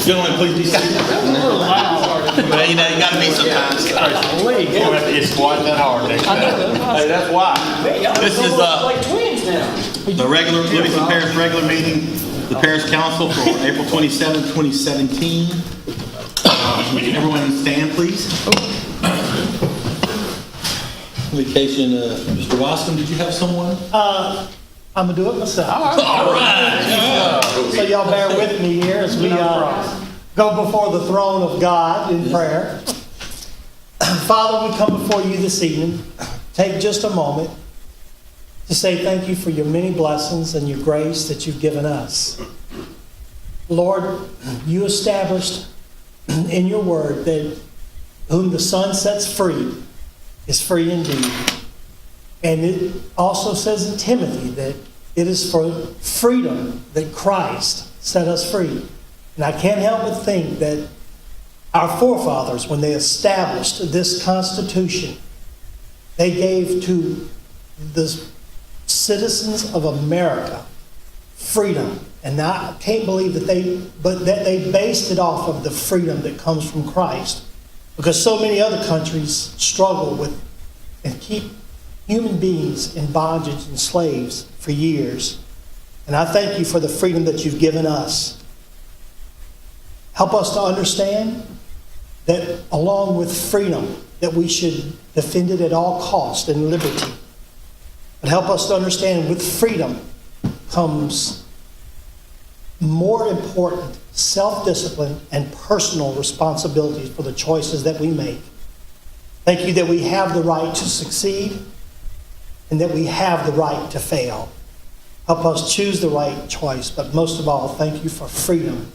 Gentlemen, please be seated. Well, you know, you gotta be sometimes. You don't have to get squatting that hard next time. Hey, that's why. This is like twins now. the regular Livingston Parish regular meeting, the Parish Council for April 27, 2017. Would everyone stand, please? Vacation, Mr. Wascom, did you have someone? I'm gonna do it myself. All right. So y'all bear with me here as we go before the throne of God in prayer. Father, we come before you this evening. Take just a moment to say thank you for your many blessings and your grace that you've given us. Lord, you established in your word that whom the Son sets free is free indeed. And it also says in Timothy that it is for freedom that Christ set us free. And I can't help but think that our forefathers, when they established this Constitution, they gave to the citizens of America freedom. And I can't believe that they based it off of the freedom that comes from Christ. Because so many other countries struggle with and keep human beings in bondage and slaves for years. And I thank you for the freedom that you've given us. Help us to understand that along with freedom, that we should defend it at all cost and liberty. But help us to understand with freedom comes more important self-discipline and personal responsibilities for the choices that we make. Thank you that we have the right to succeed and that we have the right to fail. Help us choose the right choice, but most of all, thank you for freedom.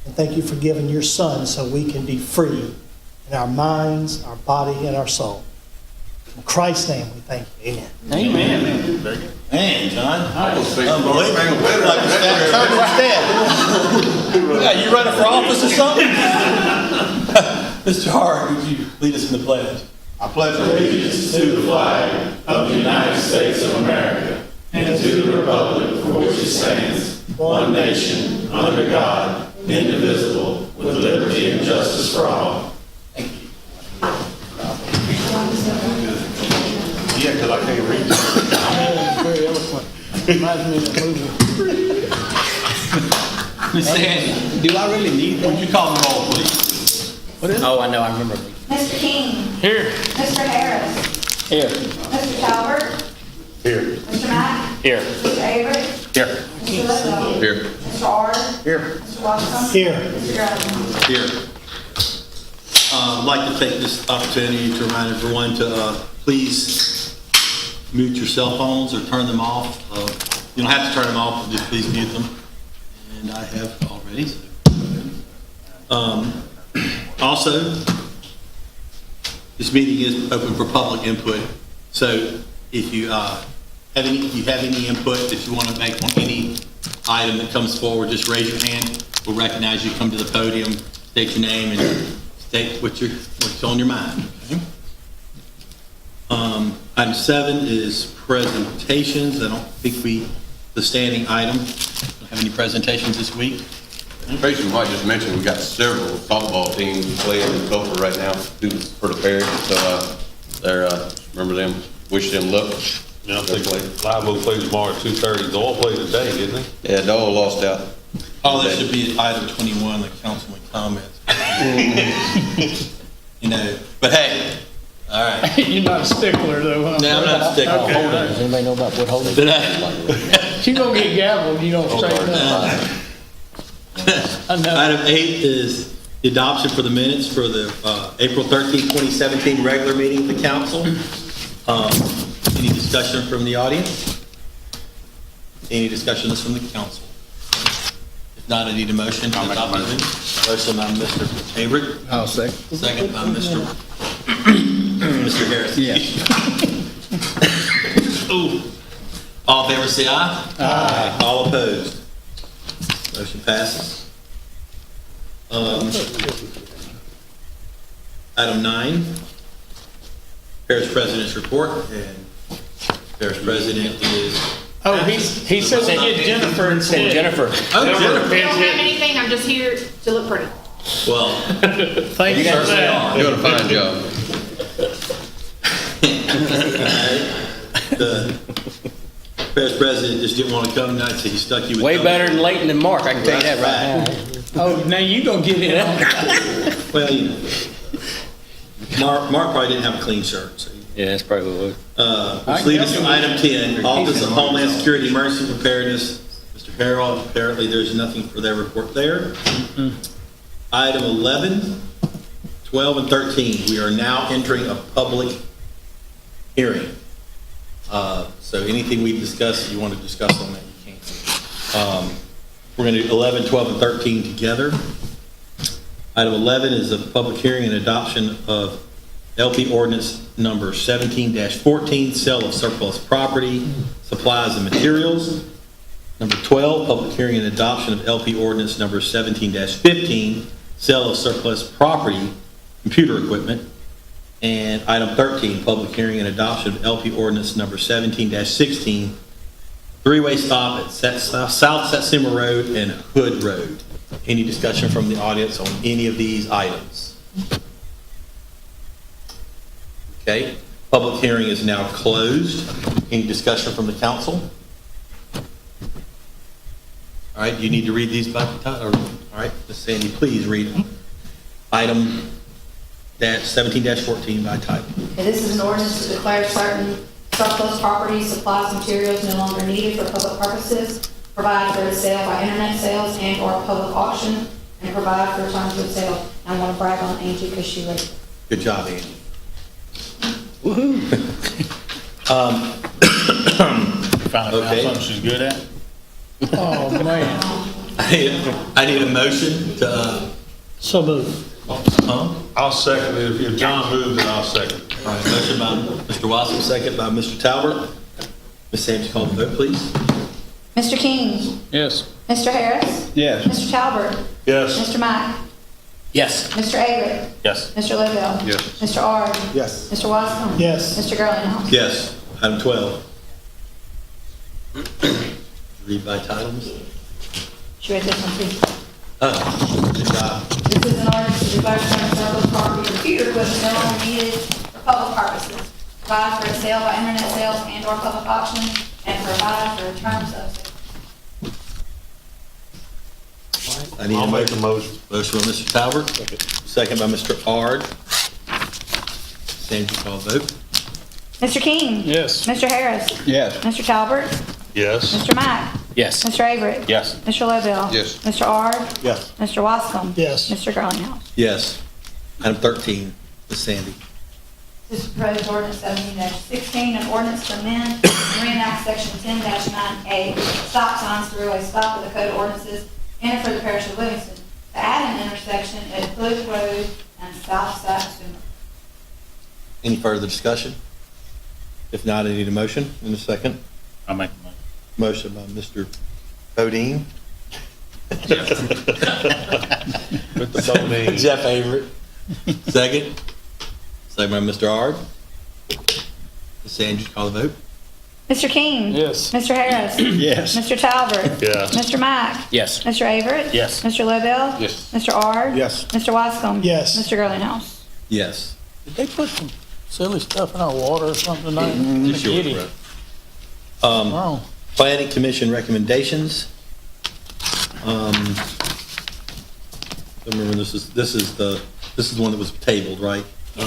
And thank you for giving your Son so we can be free in our minds, our body, and our soul. In Christ's name we thank you. Amen. Amen. Man, John. Unbelievable. Like Yeah, you running for office or something? Mr. Hart, would you lead us in the pledge? I pledge Allegiance to the flag of the United States of America and to the republic for which it stands, one nation, under God, indivisible, with liberty and justice for all. Thank you. Yeah, because I can't read. Very eloquent. Reminds me of the movie. Ms. Sandy, do I really need, would you call the roll, please? Oh, I know, I remember. Mr. King. Here. Mr. Harris. Here. Mr. Talbert. Here. Mr. Mack. Here. Mr. Avery. Here. Mr. Lidwell. Here. Mr. Ard. Here. Mr. Watson. Here. Mr. Garland. Here. I'd like to take this opportunity to remind everyone to please mute your cell phones or turn them off. You don't have to turn them off, but just please mute them. And I have already. Also, this meeting is open for public input. So if you have any input that you want to make on any item that comes forward, just raise your hand. We'll recognize you. Come to the podium, state your name, and state what's on your mind. Okay? Item 7 is presentations. I don't think the standing item. Don't have any presentations this week. Basically, I just mentioned we got several softball teams playing in Gopher right now for the parish. So they're remember them, wish them luck. Yeah, I think Live Oak plays tomorrow at 2:30. Doyle played today, didn't he? Yeah, Dole lost out. Oh, that should be item 21, the councilman comments. You know, but hey, all right. You're not a stickler though, huh? No, I'm not a stickler. Okay. Does anybody know about what holding? But, You're gonna get gaveled, you don't straighten up. I know. Item 8 is the adoption for the minutes for the April 13, 2017 regular meeting of the council. Any discussion from the audience? Any discussions from the council? If not, I need a motion to adopt the minutes. Motion by Mr. Avery. I'll say. Second by Mr. Harris. Yeah. Ooh. All in favor say aye. Aye. All opposed. Motion passes. Item 9, Parish President's report, and Parish President is Oh, he said we get Jennifer Said instead. Jennifer. Oh, Jennifer. Jennifer. We don't have anything, I'm just here to look pretty. Well, Thank you for that. Doing a fine job. the parish president just didn't want to come tonight, so he stuck you with. Way Tony. better than Leighton and Mark, I can tell you that right now. Oh, now you gonna get in on it. Well, you know, Mark probably didn't have a clean shirt, so. Yeah, that's probably what it was. Which leads us to item 10, Office of Homeland Security Emergency Preparedness. Mr. Harrell, apparently there's nothing for their report there. Item 11, 12, and 13, we are now entering a public hearing. So anything we discuss, you want to discuss on that, you can. We're going to do 11, 12, and 13 together. Item 11 is a public hearing and adoption of LP ordinance number 17-14, sale of surplus property, supplies, and materials. Number 12, public hearing and adoption of LP ordinance number 17-15, sale of surplus property, computer equipment. And item 13, public hearing and adoption of LP ordinance number 17-16, three-way stop at South Satsuma Road and Hood Road. Any discussion from the audience on any of these items? Okay, public hearing is now closed. Any discussion from the council? All right, you need to read these by title. All right, Ms. Sandy, please read item 17-14 by title. Okay, this is an ordinance to declare certain surplus property, supplies, materials no longer needed for public purposes, provide for its sale by internet sales and or public auction, and provide for terms of sale. I want to brag on Angie because she read it. Good job, Andy. Finally Okay. found something she's good at. Oh, man. I need a motion to, So moved. I'll second it. If John moves, then I'll second. all right, motion by Mr. Watson, second by Mr. Talbot. Ms. Sands, call the vote, please. Mr. King, Yes. Mr. Harris, Yes. Mr. Talbert, Yes. Mr. Mack, Yes. Mr. Avery, Yes. Mr. Lidwell. Yes. Mr. Ard. Yes. Mr. Wascom. Yes. Mr. Girlinhouse. Yes. Item 12. Read by titles. She read this one too. Oh, good job. This is an ordinance to declare certain surplus property, computer equipment no longer needed for public purposes. Provide for its sale by internet sales and or public auction, and provide for terms of sale. I need I'll a make a motion. motion. Motion by Mr. Talbot, second by Mr. Ard. Sands, you call the vote. Mr. King. Yes. Mr. Harris. Yes. Mr. Talbert. Yes. Mr. Mack. Yes. Mr. Avery. Yes. Mr. Lidwell. Yes. Mr. Ard. Yes. Mr. Wascom. Yes. Mr. Girlinhouse. Yes. Item 13, Ms. Sandy. This is proposed ordinance 17-16, an ordinance to amend and reenact section 10-9A, stop signs throughway stop of the code of ordinances and for the parish of Livingston, to add an intersection at Hood Road and South Satsuma. Any further discussion? If not, I need a motion in a second. I'll make the motion. Motion by Mr. Bodine. With the Bodine. Jeff Avery. Second. Second by Mr. Ard. Ms. Sands, call the vote. Mr. King. Yes. Mr. Harris. Yes. Mr. Talbert. Yes. Mr. Mack. Yes. Mr. Avery. Yes. Mr. Lidwell. Yes. Mr. Ard. Yes. Mr. Wascom. Yes. Mr. Girlinhouse. Yes. Did they put some silly stuff in our water or something tonight? Just yours, Giddy. bro. Oh. Planning Commission recommendations. Remember, this is the one that was tabled, right? All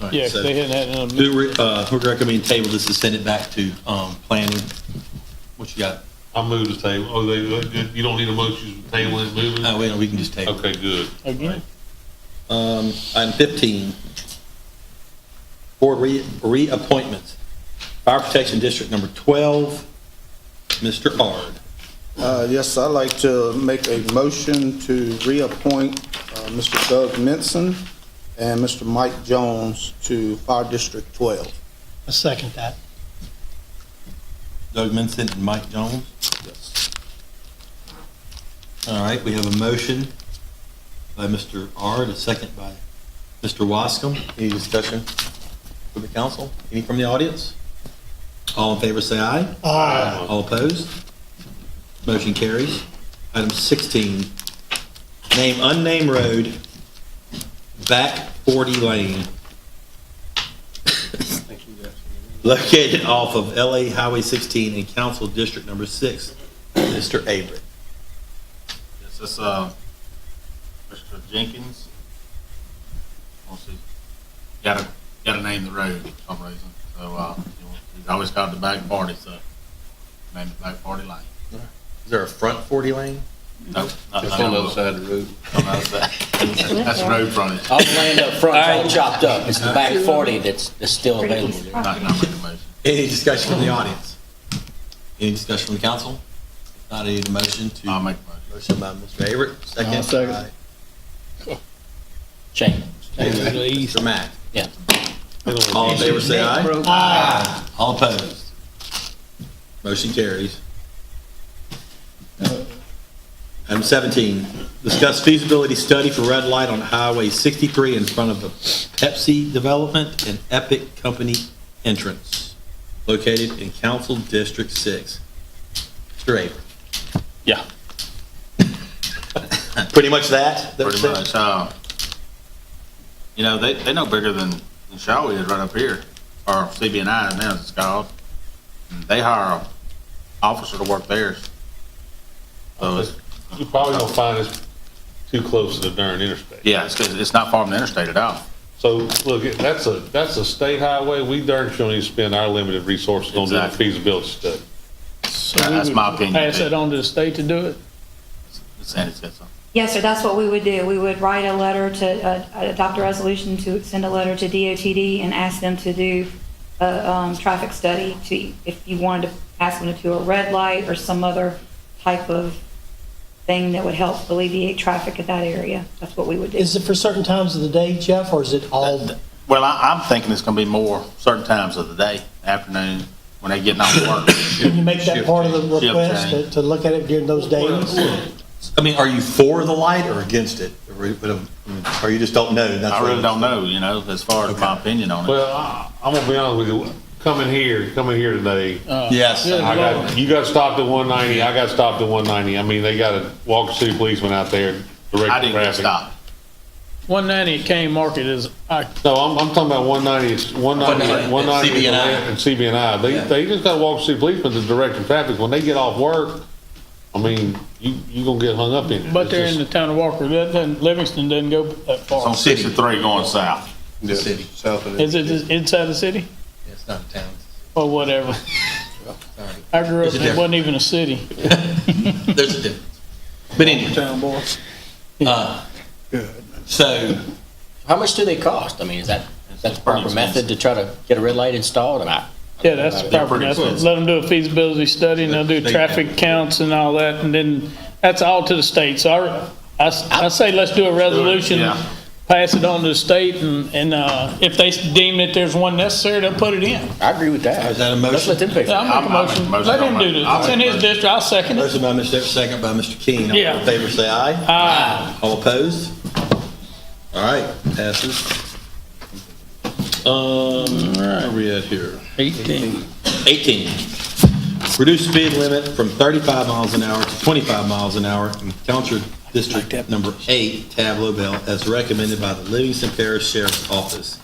right, Yeah, 'cause so they hadn't had it in a Who recommend table this to send it back to planning? What you got? I'll move the table. Oh, you don't need a motion to table and move it? Wait, no, we can just table. Okay, good. again. Item 15, board reappointments. Fire Protection District number 12, Mr. Ard. Yes, I'd like to make a motion to reappoint Mr. Doug Minson and Mr. Mike Jones to Fire District 12. I second that. Doug Minson and Mike Jones. Yes. All right, we have a motion by Mr. Ard, a second by Mr. Wascom. Any discussion with the council? Any from the audience? All in favor, say aye. Aye. All opposed? Motion carries. Item 16, name unnamed road, Back 40 Lane, located off of LA Highway 16 in Council District Number 6. Mr. Avery. Yes, that's, Mr. Jenkins. Let's see. Gotta name the road for some reason. So, he's always called the Back 40, so named it Back 40 Lane. Is there a front 40 lane? Nope. not It's on the other of- side of the road. on the other side. That's road frontage. All the land up front, all chopped up. It's the back 40 that's still Pretty available piece of there. property. Not make a motion. Any discussion from the audience? Any discussion from the council? If not, I need a motion to. I'll make a motion. Motion by Mr. Avery, second. I'll second. by Shane. Mr. Mack. Yeah. All in favor, say aye. Aye. All opposed? Motion carries. Item 17, discuss feasibility study for red light on Highway 63 in front of the Pepsi development and Epic Company entrance, located in Council District 6. Mr. Avery. Yeah. Pretty much that? Pretty much. They no bigger than Shaw is right up here, or CB&I now it's called. And they hire an officer to work theirs. So You probably don't find us too close to the darn interstate. it's not far from the interstate at all. So, look, that's a state highway. We darn sure need to spend our limited resources on doing a Exactly. feasibility study. So we That's would my opinion. Pass that on to the state to do it? Sandy said something. Yes, sir, that's what we would do. We would write a letter to, adopt a resolution to send a letter to DOTD and ask them to do a traffic study to, if you wanted to ask them to do a red light or some other type of thing that would help alleviate traffic at that area. That's what we would do. Is it for certain times of the day, Jeff, or is it all? Well, I'm thinking it's gonna be more certain times of the day, afternoon, when they getting off work. Can you make that part of the Shift request change. to look at it during those days? I mean, are you for the light or against it? Or you just don't know? That's I what- really don't know, as far as my opinion on it. Well, I'm gonna be honest with you, coming here today, Yes. you got stopped at 190, I got stopped at 190. I mean, they got a Walker City policeman out there I directing didn't get traffic. stopped. 190 Kane Market is, No, I'm talking about 190, it's 190 CB&I. and CB&I. They just got Walker City policemen to direct traffic. When they get off work, I mean, you gonna get hung up in it. but they're in the town of Walker. Livingston doesn't go that It's far. on 63 going south. The city. South of Is it inside the city? It's not a town. Or whatever. I grew up, There's a and it wasn't even a city. There's a difference. But anyway. Town boss. So, How much do they cost? I mean, is that the proper method to try to get a red light installed? Yeah, that's the proper method. Let them do a feasibility study, and they'll do traffic counts and all that, and then that's all to the state. So I say let's do a resolution, Yeah. pass it on to the state, and if they deem that there's one necessary, they'll put it in. I agree with that. Is that a Let's motion? let them pay for Yeah, it. I'll make a motion. Let him do this. It's in his district. I'll second it. Motion by Mr. Evans, second by Mr. King. All Yeah. in favor, say aye. Aye. All opposed? All right, passes. Where are we at here? 18. 18, reduce speed limit from 35 miles an hour to 25 miles an hour in Council District Number 8, Tab Lobel, as recommended by the Livingston Parish Sheriff's Office.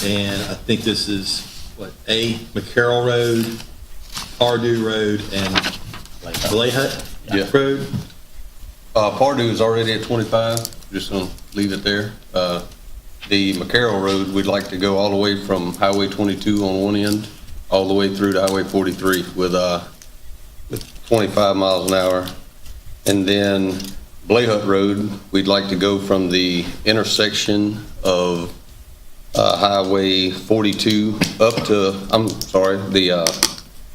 And I think this is, McCarroll Road, Pardue Road, and Blayhut Yeah. Road? Pardue is already at 25, just gonna leave it there. The McCarroll Road, we'd like to go all the way from Highway 22 on one end, all the way through to Highway 43 with 25 miles an hour. And then Blayhut Road, we'd like to go from the intersection of Highway 42 up to, the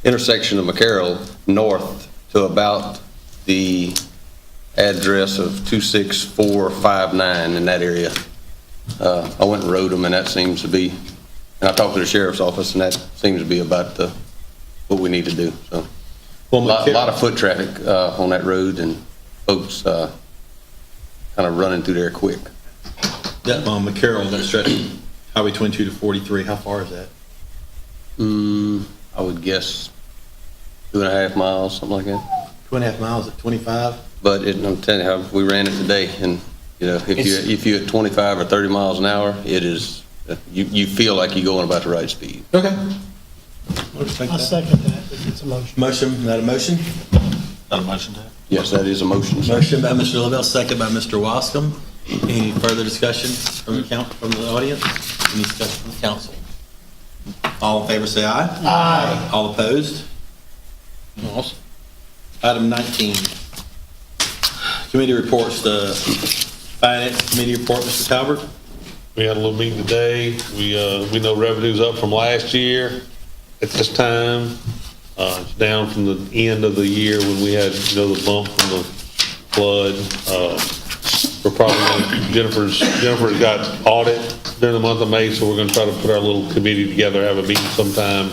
intersection of McCarroll north to about the address of 26459 in that area. I went and rode them, and that seems to be, and I talked to the sheriff's office, and that seems to be about what we need to do, so. A Well, lot of foot traffic on that road, and folks kind of running through there quick. That, McCarroll, that stretch, Highway 22 to 43, how far is that? I would guess 2.5 miles, something like that. 2.5 miles at 25? But I'm telling you, we ran it today, and, you know, if you're at 25 or 30 miles an hour, it is, you feel like you're going about the right speed. Okay. I second that, if it's a motion. Motion, not a motion? Got a motion to? Yes, that is a motion, sir. Motion by Mr. Lavelle, second by Mr. Wascom. Any further discussion from the audience? Any discussion from the council? All in favor, say aye. Aye. All opposed? Awesome. Item 19. Committee reports, the Finance Committee report, Mr. Talbert. We had a little meeting today. We know revenue's up from last year at this time. It's down from the end of the year when we had, the bump from the flood. We're probably, Jennifer's got audit during the month of May, so we're gonna try to put our little committee together, have a meeting sometime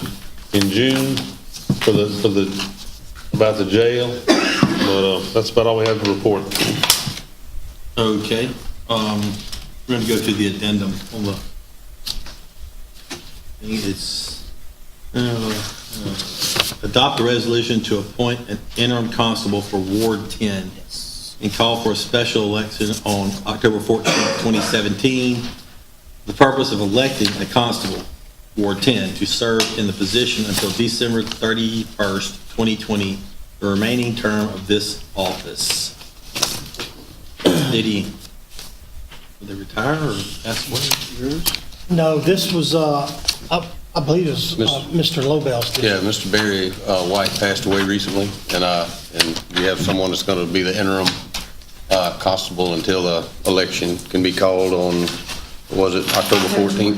in June for about the jail. But, that's about all we have to report. Okay. We're going to go to the addendum on the, I think it's, adopt a resolution to appoint an interim constable for Ward 10 and call for a special election on October 14, 2017. The purpose of electing a constable, Ward 10, to serve in the position until December 31st, 2020, the remaining term of this office. Did they retire or pass away? Yours? No, this was, I believe it was Mr. Lobell's. Yeah, Mr. Barry White passed away recently, and we have someone that's going to be the interim constable until the election can be called on, was it October 14th? We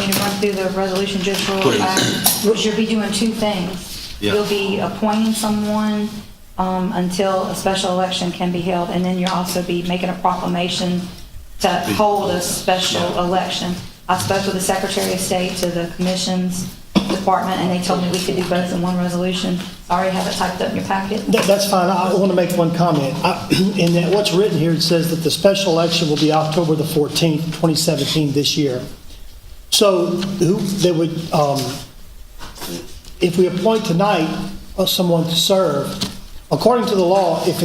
need to run through the resolution just real fast, which you'll be doing two things. Yeah. You'll be appointing someone until a special election can be held, and then you'll also be making a proclamation to hold a special election. I spoke with the Secretary of State to the Commissions Department, and they told me we could do both in one resolution. I already have it typed up in your packet. That's fine. I want to make one comment. In that what's written here, it says that the special election will be October the 14th, 2017, this year. So they would, if we appoint tonight someone to serve, according to the law, if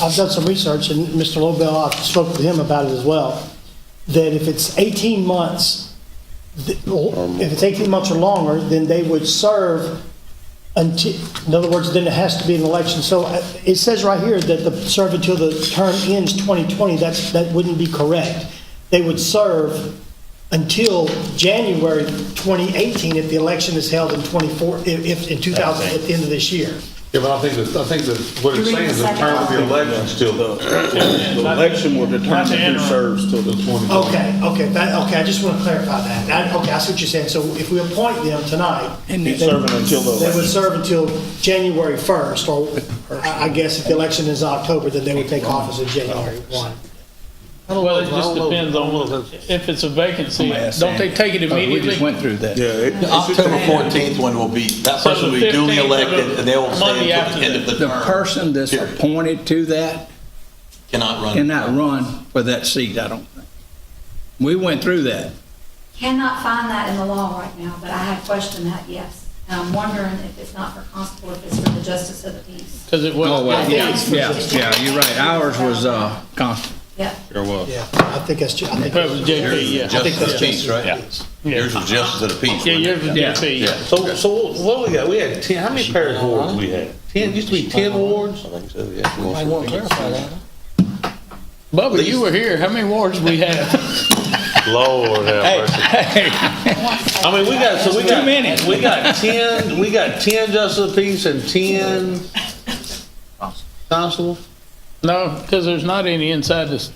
I've done some research, and Mr. Lobell, I spoke with him about it as well, that if it's 18 months, if it's 18 months or longer, then they would serve until, in other words, then it has to be an election. So it says right here that serve until the term ends 2020. That wouldn't be correct. They would serve until January 2018 if the election is held in 2000 at the end of this year. Yeah, but I think that what it's saying is the term of the election still The election will determine who serves till the 20. Okay, I just want to clarify that. Okay, I see what you're saying. So if we appoint them tonight, He's serving until the they would election. serve until January 1st, or I guess if the election is October, then they would take office in January 1. Well, it just depends on if it's a vacancy. Don't they take it We just immediately? went through that. Yeah, The October 14th one will be, that person will be duly elected, and they will Monday stay until after the end of the The term. person that's Period. appointed to that Cannot run. cannot run for that seat, I don't think. We went through that. Cannot find that in the law right now, but I have questioned that, yes. And I'm wondering if it's not for constable, if it's for the justice of the peace. Because it was. Oh, well, yeah, you're right. Ours was constant. Yeah. Sure was. Yeah, I think that's, I think That was JP, yeah. Justice of the that's peace, right? Yeah. Yours was justice of the peace. Yeah, wasn't yours it? was JP, yeah. So what we got? We had 10, how many parish wards we had? 10, used to be 10 wards? I think so, yeah. Bubba, you were here. How many wards we have? Lord have mercy. I mean, we got Too many. we got 10 justice of the peace and 10 constable. No, because there's not any inside this.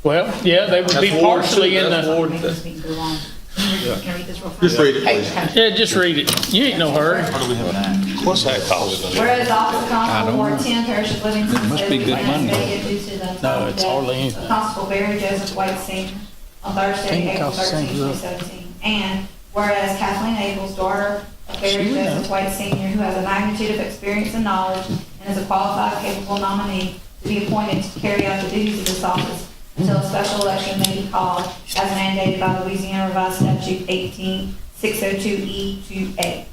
Well, yeah, they would be partially in That's the, Ward Can I two. read this real fast? Just read it, please. yeah, just read it. You ain't no hurry. What's that cost? Whereas office of constable Ward 10, Parish of Livingston, Must be good money. vacant due to the No, it's hardly anything. of Constable Barry Joseph White Sr. on Thursday, Think it April costs the 13, same, 2017. And whereas Kathleen Abels, daughter of Barry Joseph White Sr., who has a magnitude of experience and knowledge and is a qualified, capable nominee to be appointed to carry out the duties of this office until a special election may be called as mandated by Louisiana Revised Statute 18602E2A.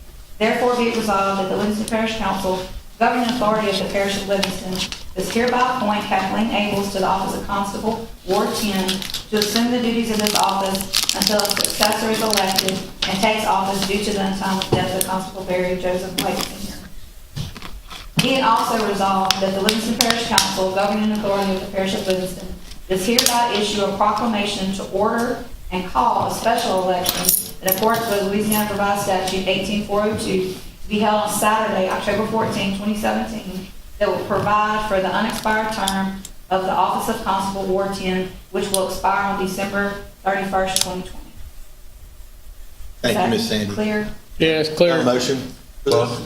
Therefore be it resolved that the Livingston Parish Council, governing authority of the parish of Livingston, does hereby appoint Kathleen Abels to the office of Constable, Ward 10, to assume the duties of this office until a successor is elected and takes office due to the untimely death of Constable Barry Joseph Blake Sr. Be it also resolved that the Livingston Parish Council, governing authority of the parish of Livingston, does hereby issue a proclamation to order and call a special election in accordance with Louisiana Revised Statute 18402 to be held on Saturday, October 14, 2017, that will provide for the unexpired term of the office of Constable Ward 10, which will expire on December 31st, 2020. Thank you, Ms. Sandy. Clear? Yeah, it's clear. Motion?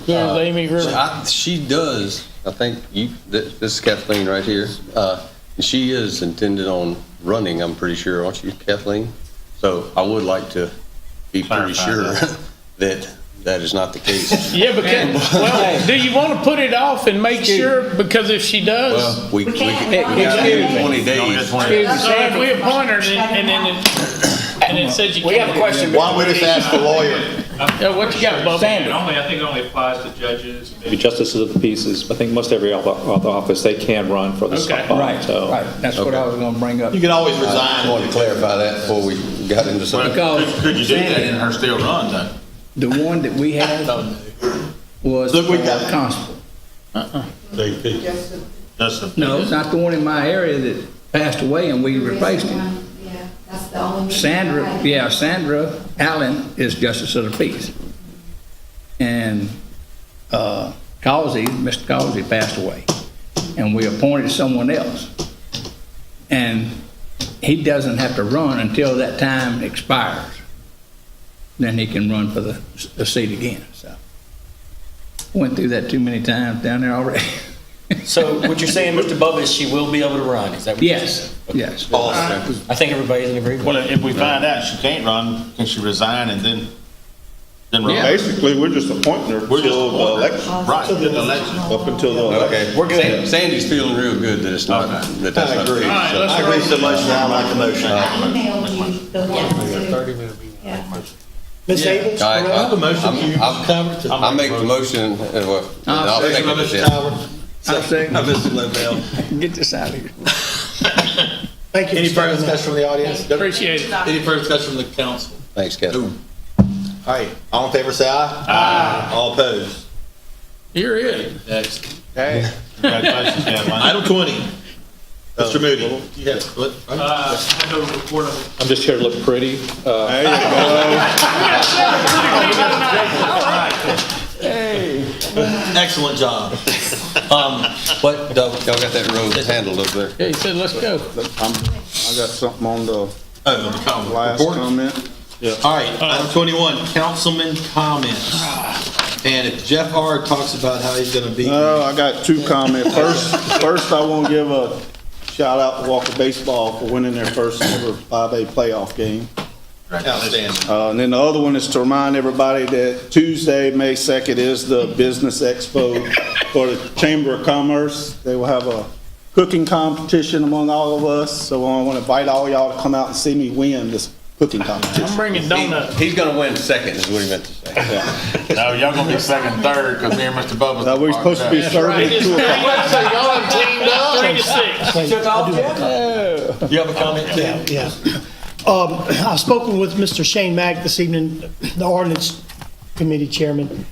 Yeah, Amy Griffin. She does, I think this is Kathleen right here. She is intended on running, I'm pretty sure, aren't you, Kathleen? So I would like to be pretty sure that that is not the case. Yeah, because, well, do you want to put it off and make sure, because if she does, Well, we can't. got 20 days. so if we appoint her and it says you We have a can't. question. Why don't we just ask the lawyer? What you got, Bubba? I think it only applies to judges. Maybe justices of the peace is, I think most every other office, they can run for the Okay. spot. Right, So right. That's what I was gonna bring up. You can always I resign. wanted to clarify that before we got into something. Because Could you do that and her still run, though? the one that we had was Look, we got it. constable. Just a- No, it's not the one in my area that passed away and we replaced him. Yeah, that's the only. Sandra Allen is justice of the peace. And, Mr. Causey passed away. And we appointed someone else. And he doesn't have to run until that time expires. Then he can run for the seat again, so. Went through that too many times down there already. So what you're saying, Mr. Bubba, is she will be able to run, is that what you're saying? Yes. I think everybody's in agreement. Well, if we find out she can't run, can she resign and then run? Yeah. Basically, we're just appointing her We're just till the appointing election, Right, to the election. up until the election. Okay. We're good. Sandy's feeling real good that it's not, that's not the case. So- I agree so much, I like the motion. I emailed you the one. 30-minute meeting. Yeah. Ms. Abels? All right, I have a motion you covered. I make the motion, I'll Second by second it Mr. then. Howard. Second by Mr. Lobel. Get this out of here. Thank you. Any Mr. further discussion from the audience? Appreciate it. Any further discussion from the council? Thanks, Kathleen. All right, all in favor, say aye. Aye. All opposed? You're it. Excellent. Hey. Congratulations, Kathleen. Item 20. Mr. Moody. You have split. I have no report on it. I'm just here to look pretty. There you go. Excellent job. What, y'all got that road handled over there? Yeah, he said, let's go. I got something on the Oh, the comment. last Report? comment. All right, item 21, councilman comments. And if Jeff R. talks about how he's gonna be. I got two comments. First, I want to give a shout out to Walker Baseball for winning their first ever 5A playoff game. Outstanding. And then the other one is to remind everybody that Tuesday, May 2nd, is the Business Expo for the Chamber of Commerce. They will have a cooking competition among all of us, so I want to invite all y'all to come out and see me win this cooking competition. I'm bringing donuts. He's gonna win second, is what he meant to say. No, y'all gonna be second, third, because me and Mr. Bubba. Now, we're supposed to be serving at 2 o'clock. So y'all have teamed up? 3 to 6. You have a comment, Tim? Yeah. I've spoken with Mr. Shane Mack this evening, the ordinance committee chairman,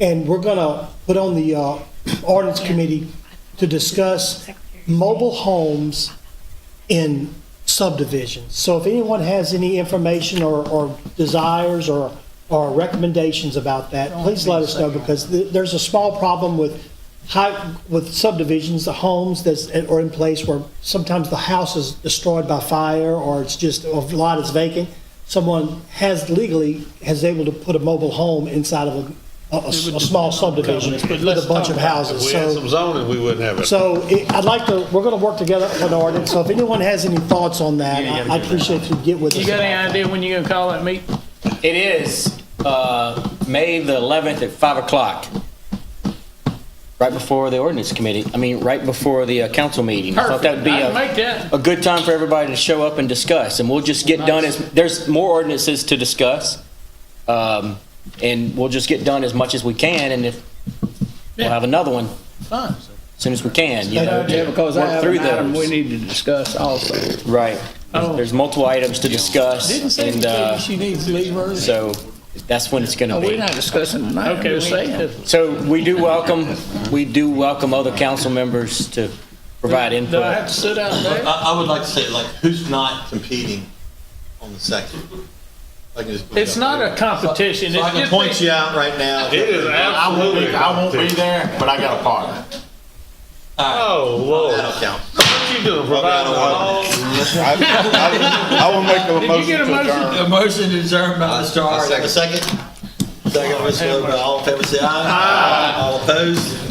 and we're gonna put on the ordinance committee to discuss mobile homes in subdivisions. So if anyone has any information or desires or recommendations about that, please let us know, because there's a small problem with subdivisions, the homes that are in place where sometimes the house is destroyed by fire, or it's just, a lot is vacant. Someone has able to put a mobile home inside of a small subdivision with a bunch of houses. If we had some zoning, we wouldn't have it. So we're gonna work together on an ordinance, so if anyone has any thoughts on that, I'd appreciate if you get with us. You got any about that. idea when you're gonna call that meeting? It is May the 11th at 5 o'clock. Right before the ordinance committee, right before the council meeting. I thought that would be I can make that. a good time for everybody to show up and discuss, and we'll just get done there's more ordinances to discuss. and we'll just get done as much as we can, and if, we'll have another one Fine. as soon as we can, you know, Yeah, to because I work have through an item we those. need to discuss also. Right. Oh. There's multiple items to discuss, and, she needs to leave early. so that's when it's gonna Oh, we're be. not discussing tonight, I'm Okay, just saying. So we do welcome other council members to provide Do I have input. to sit out there? I would like to say, like, who's not competing on the second? I can just put it It's up not there. a competition. So I It's can just- point you out right now. It is absolutely. I won't be there, but I got a partner. Oh, Lord. That'll count. What you doing, providing all? I will make a Did you motion get a to motion? adjourn. A motion to adjourn by Mr. All right, have a second? Second, Mr. Logan. All in favor, say aye. Aye. All opposed?